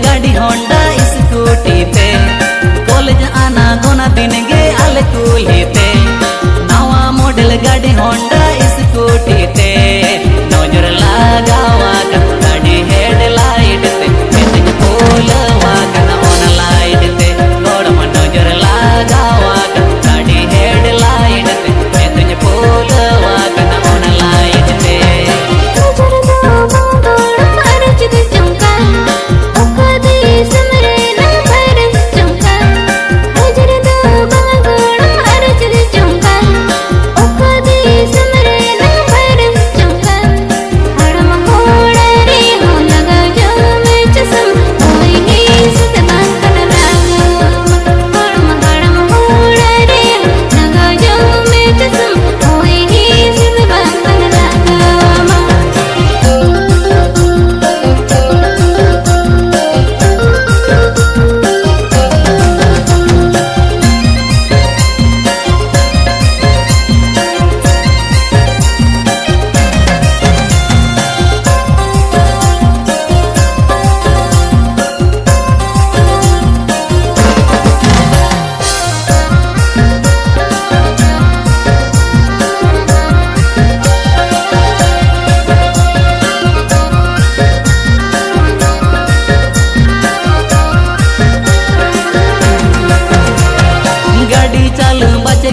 गाड़ी Honda scooty पे college आना गोना दिन गे आले कूली पे नवा मॉडल गाड़ी होंडा स्कूटी पे नजर लगावा गाड़ी हेडलाइट पे मेरे बोलवा कना ऑन लाइट पे गोड़ में नजर लगावा गाड़ी हेडलाइट पे मेरे बोलवा कना ऑन लाइट पे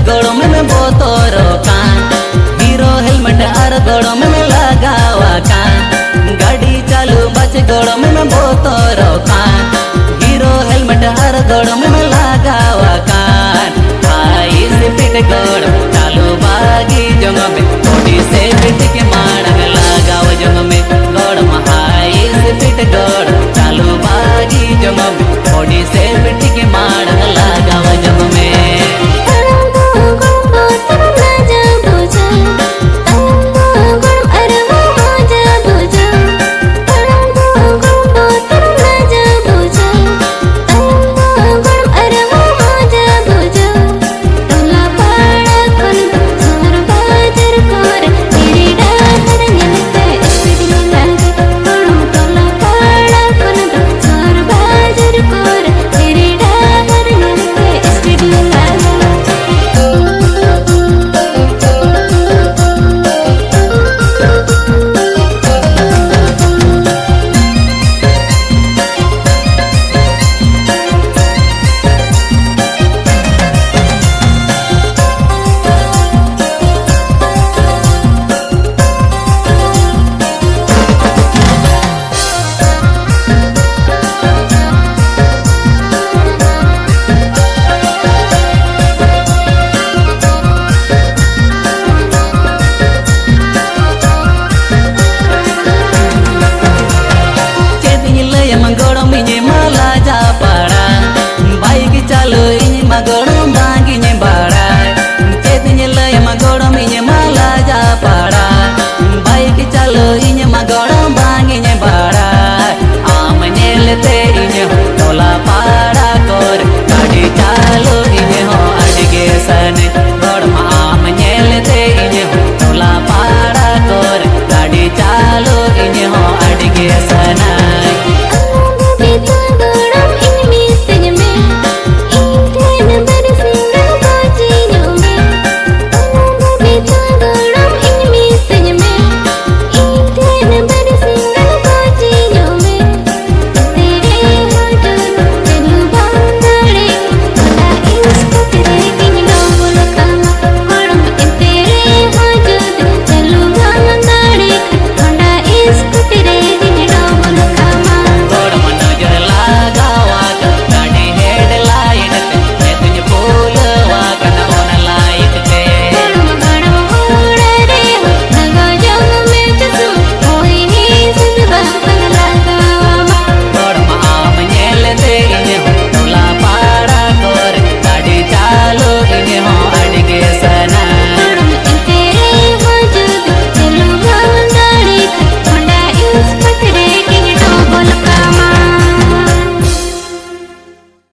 गोड़ों में बोतोरो कान हीरो हेलमेट आर गोड़ों में लगावा कान गाड़ी चालू बचे गोड़ों में बोतोरो कान हीरो हेलमेट आर गोड़ों में लगावा कान हाई से पिट गोड़ चालू बागी जंग में थोड़ी से पिट के मारंग लगावा जंग में गोड़ में हाई से पिट गोड़